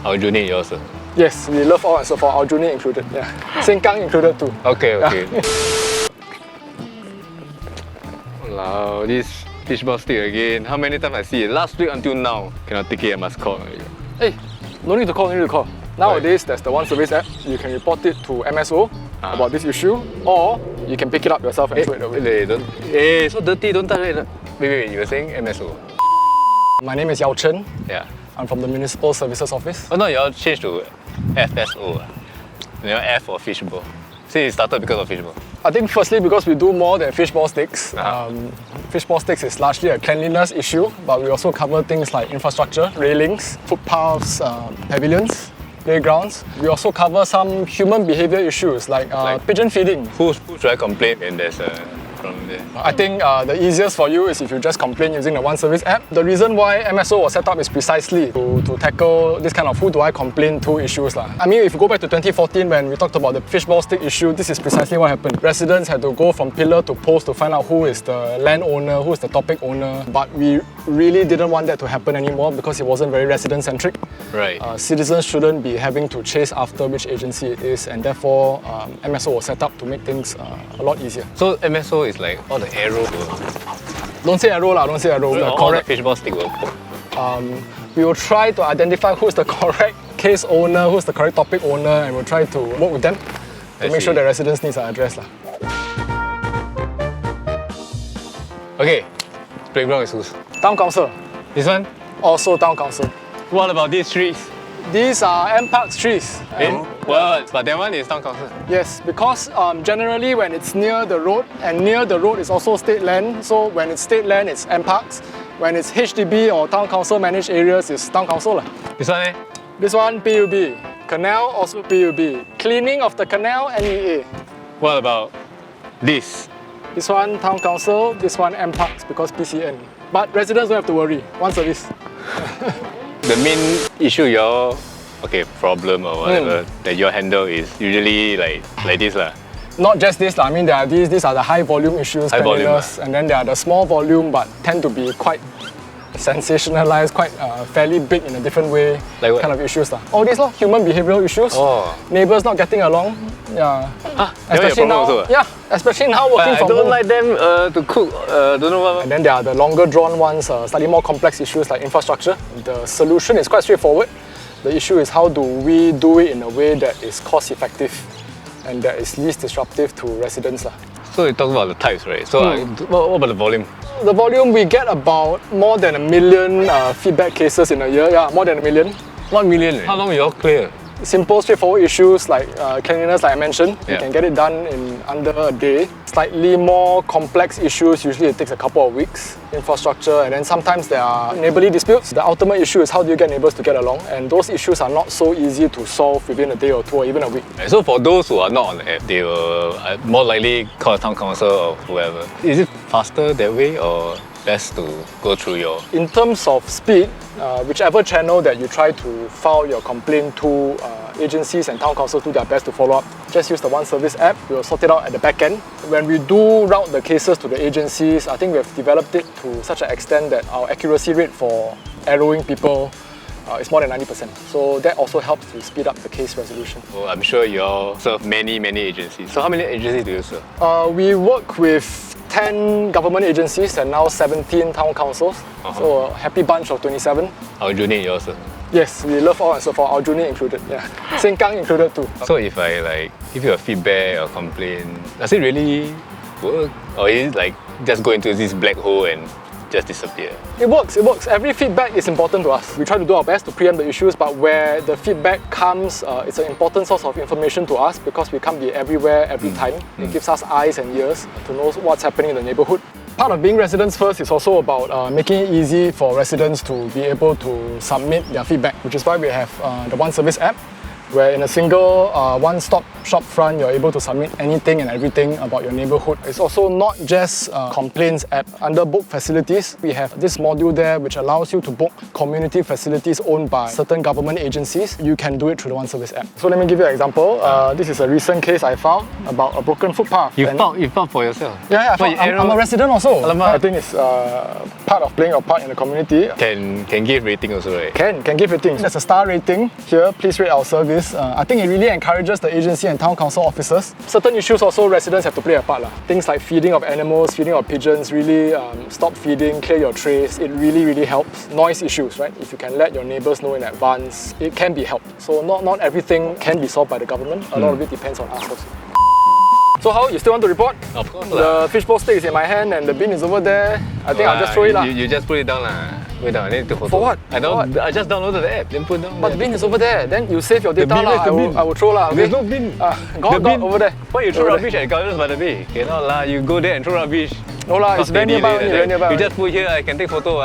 Our junior yours. Yes, we love all and so for our junior included. Yeah, Sengkang included too. Okay. Wow, this fishball stick again. How many times I see it? Last week until now. Cannot take it, I must call. Hey, no need to call, no need to call. Nowadays, there's the One Service app. You can report it to MSO about this issue, or you can pick it up yourself and throw it away. Hey, so dirty, don't touch it. Wait, you were saying MSO? My name is Yao Chen. Yeah. I'm from the Municipal Services Office. Oh no, you all changed to FSO. You know, F for fishball. See, it started because of fishball. I think firstly because we do more than fishball sticks. Fishball sticks is largely a cleanliness issue, but we also cover things like infrastructure, railings, footpaths, pavilions, playgrounds. We also cover some human behaviour issues like pigeon feeding. Who should I complain when there's a problem there? I think the easiest for you is if you just complain using the One Service app. The reason why MSO was set up is precisely to tackle this kind of who do I complain to issues. I mean, if you go back to 2014 when we talked about the fishball stick issue, this is precisely what happened. Residents had to go from pillar to post to find out who is the landowner, who is the topic owner. But we really didn't want that to happen anymore because it wasn't very resident-centric. Right. Citizens shouldn't be having to chase after which agency it is, and therefore MSO was set up to make things a lot easier. So MSO is like all the arrow. Don't say arrow, don't say arrow. All the fishball stick will poke. We will try to identify who's the correct case owner, who's the correct topic owner, and we'll try to work with them to make sure the residents' needs are addressed. Okay, playground is whose? Town Council. This one? Also Town Council. What about these trees? These are M-Park's trees. Well, but that one is town council. Yes, because generally when it's near the road, and near the road is also state land, so when it's state land, it's M-Parks. When it's HDB or town council managed areas, it's town council. This one, eh? This one, PUB. Canal, also PUB. Cleaning of the canal, NEA. What about this? This one, town council. This one, M-Parks, because PCN. But residents don't have to worry. One service. The main issue problem or whatever that you handle is usually like this lah. Not just this, I mean there are these are the high volume issues, and then there are the small volume but tend to be quite sensationalized, quite fairly big in a different way, like what? Kind of issues. All these human behavioural issues, neighbours not getting along, especially now, especially now working from home. I don't like them to cook, don't know what. And then there are the longer drawn ones, slightly more complex issues like infrastructure. The solution is quite straightforward. The issue is how do we do it in a way that is cost effective and that is least disruptive to residents. So you talk about the types, right? So what about the volume? The volume, we get about more than 1 million feedback cases in a year. Yeah, more than 1 million. 1 million? How long will you all clear? Simple, straightforward issues like cleanliness, like I mentioned. You can get it done in under a day. Slightly more complex issues, usually it takes a couple of weeks. Infrastructure, and then sometimes there are neighbourly disputes. The ultimate issue is how do you get neighbours to get along, and those issues are not so easy to solve within a day or two or even a week. So for those who are not on the app, they will more likely call a town council or whoever. Is it faster that way or best to go through your... In terms of speed, whichever channel that you try to file your complaint to, agencies and town councils do their best to follow up. Just use the One Service app, we'll sort it out at the back end. When we do route the cases to the agencies, I think we've developed it to such an extent that our accuracy rate for arrowing people is more than 90%. So that also helps to speed up the case resolution. Well, I'm sure you all serve many agencies. So how many agencies do you serve? We work with 10 government agencies and now 17 town councils. So a happy bunch of 27. Our junior yours, sir? Yes, we love all and so for our junior included. Yeah, Sengkang included too. So if I give you a feedback or complaint, does it really work? Or is it just go into this black hole and just disappear? It works, it works. Every feedback is important to us. We try to do our best to preempt the issues, but where the feedback comes, it's an important source of information to us because we can't be everywhere every time. It gives us eyes and ears to know what's happening in the neighbourhood. Part of being residents first is also about making it easy for residents to be able to submit their feedback, which is why we have the One Service app. where in a single one-stop shop front, you're able to submit anything and everything about your neighborhood. It's also not just a complaints app. Under book facilities, we have this module there which allows you to book community facilities owned by certain government agencies. You can do it through the One Service app. So let me give you an example. This is a recent case I found about a broken footpath. You found for yourself? Yeah, I'm a resident also. Alamak. I think it's part of playing your part in the community. Can give rating also, right? Can give ratings. There's a star rating here. Please rate our service. I think it really encourages the agency and town council officers. Certain issues also residents have to play a part. Things like feeding of animals, feeding of pigeons, really stop feeding, clear your trays. It really helps. Noise issues, right? If you can let your neighbours know in advance, it can be helped. So not everything can be solved by the government. A lot of it depends on us also. So how? You still want to report? Of course. The fishball stick is in my hand and the bin is over there. I think I'll just throw it. You just put it down lah. Put it down. I need to photo. For what? I just downloaded the app. Then put down. But the bin is over there. Then you save your data bin, lah. I will throw lah. Okay? There's no bin. Got over there. Why you throw rubbish at Gardens by the Bay? Cannot lah. You go there and throw rubbish. No lah, it's very nearby. You just put here. I can take photo.